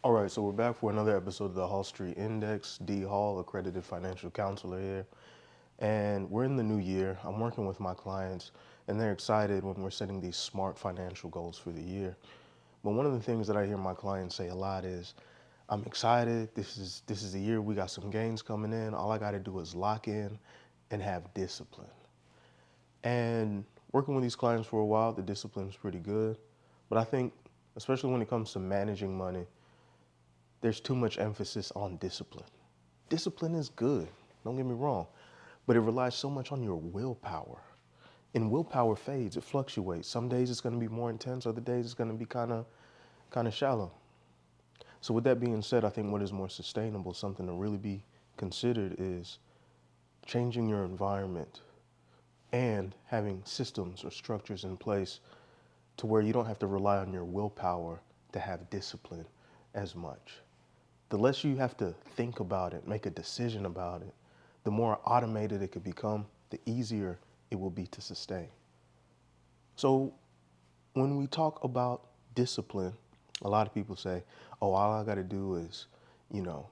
All right, so we're back for another episode of the Hall Street Index. D Hall, accredited financial counselor here. And we're in the new year. I'm working with my clients, and they're excited when we're setting these smart financial goals for the year. But one of the things that I hear my clients say a lot is, I'm excited. This is the year we got some gains coming in. All I got to do is lock in and have discipline. And working with these clients for a while, the discipline's pretty good. But I think, especially when it comes to managing money, there's too much emphasis on discipline. Discipline is good, don't get me wrong, but it relies so much on your willpower. And willpower fades, it fluctuates. Some days it's going to be more intense, other days it's going to be kind of shallow. So with that being said, I think what is more sustainable, something to really be considered, is changing your environment and having systems or structures in place to where you don't have to rely on your willpower to have discipline as much. The less you have to think about it, make a decision about it, the more automated it could become, the easier it will be to sustain. So when we talk about discipline, a lot of people say, oh, all I got to do is, you know,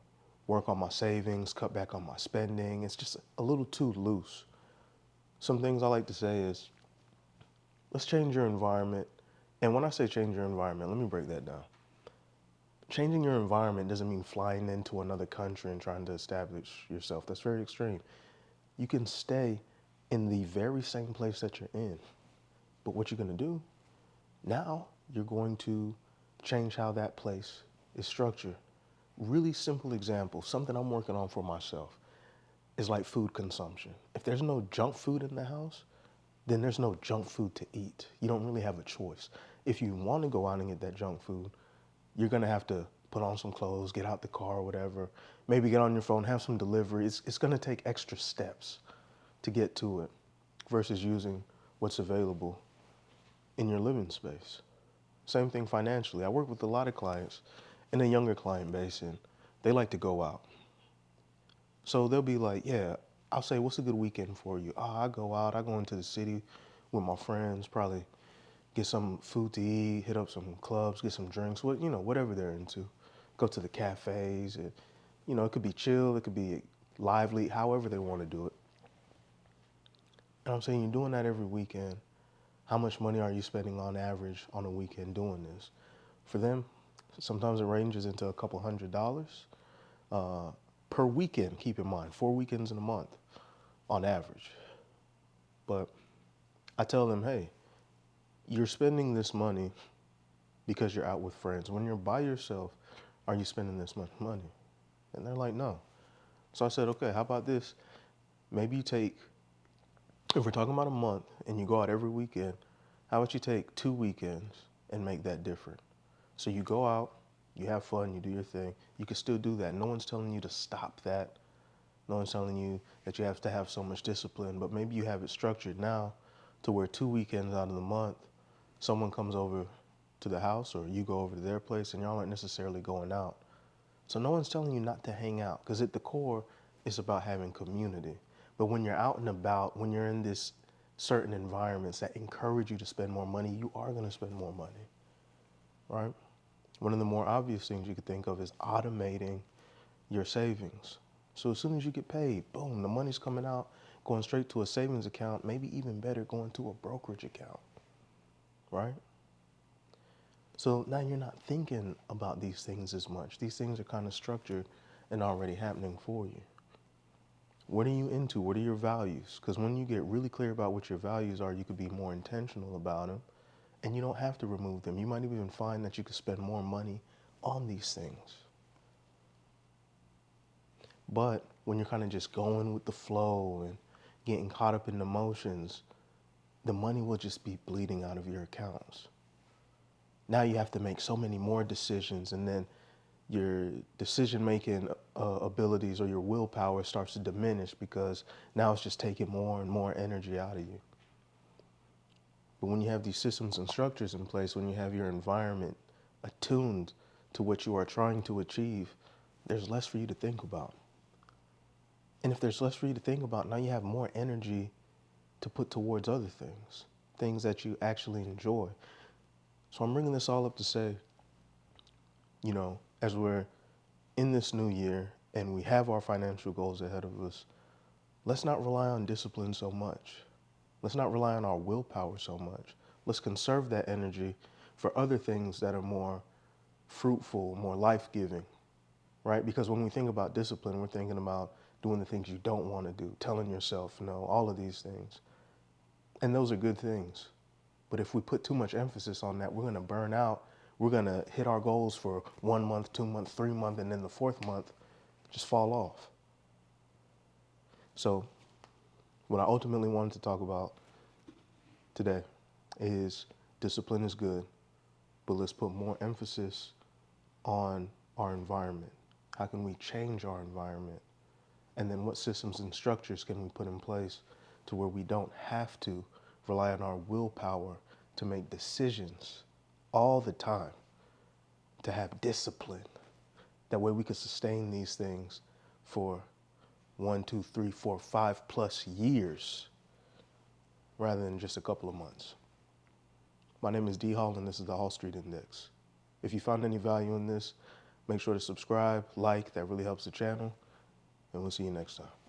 work on my savings, cut back on my spending. It's just a little too loose. Some things I like to say is, let's change your environment. And when I say change your environment, let me break that down. Changing your environment doesn't mean flying into another country and trying to establish yourself. That's very extreme. You can stay in the very same place that you're in. But what you're going to do now, you're going to change how that place is structured. Really simple example, something I'm working on for myself, is like food consumption. If there's no junk food in the house, then there's no junk food to eat. You don't really have a choice. If you want to go out and get that junk food, you're going to have to put on some clothes, get out the car or whatever, maybe get on your phone, have some delivery. It's going to take extra steps to get to it versus using what's available in your living space. Same thing financially. I work with a lot of clients in a younger client base, and they like to go out. So they'll be like, yeah, I'll say, what's a good weekend for you? I go out, I go into the city with my friends, probably get some food to eat, hit up some clubs, get some drinks, whatever they're into. Go to the cafes. It could be chill, it could be lively, however they want to do it. And I'm saying, you're doing that every weekend. How much money are you spending on average on a weekend doing this? For them, sometimes it ranges into a couple $100 uh, per weekend. Keep in mind, 4 weekends in a month on average. But I tell them, hey, you're spending this money because you're out with friends. When you're by yourself, are you spending this much money? And they're like, no. So I said, okay, how about this? Maybe you take, if we're talking about a month and you go out every weekend, how about you take 2 weekends and make that different? So you go out, you have fun, you do your thing. You can still do that. No one's telling you to stop that. No one's telling you that you have to have so much discipline, but maybe you have it structured now to where 2 weekends out of the month, someone comes over to the house or you go over to their place and y'all aren't necessarily going out. So no one's telling you not to hang out, because at the core, it's about having community. But when you're out and about, when you're in this certain environments that encourage you to spend more money, you are going to spend more money, right? One of the more obvious things you could think of is automating your savings. So as soon as you get paid, boom, the money's coming out, going straight to a savings account, maybe even better, going to a brokerage account, right? So now you're not thinking about these things as much. These things are kind of structured and already happening for you. What are you into? What are your values? Because when you get really clear about what your values are, you could be more intentional about them, and you don't have to remove them. You might even find that you could spend more money on these things. But when you're kind of just going with the flow and getting caught up in the emotions, the money will just be bleeding out of your accounts. Now you have to make so many more decisions, and then your decision making abilities or your willpower starts to diminish because now it's just taking more and more energy out of you. But when you have these systems and structures in place, when you have your environment attuned to what you are trying to achieve, there's less for you to think about. And if there's less for you to think about, now you have more energy to put towards other things, things that you actually enjoy. So I'm bringing this all up to say, you know, as we're in this new year and we have our financial goals ahead of us, let's not rely on discipline so much. Let's not rely on our willpower so much. Let's conserve that energy for other things that are more fruitful, more life-giving, right? Because when we think about discipline, we're thinking about doing the things you don't want to do, telling yourself no, all of these things. And those are good things. But if we put too much emphasis on that, we're going to burn out. We're going to hit our goals for 1 month, 2 months, 3 months, and then the fourth month just fall off. So what I ultimately wanted to talk about today is discipline is good, but let's put more emphasis on our environment. How can we change our environment? And then what systems and structures can we put in place to where we don't have to rely on our willpower to make decisions all the time, to have discipline. That way we can sustain these things for 1, 2, 3, 4, 5+ years rather than just a couple of months. My name is D Hall and this is the Hall Street Index. If you found any value in this, make sure to subscribe, like, that really helps the channel, and we'll see you next time.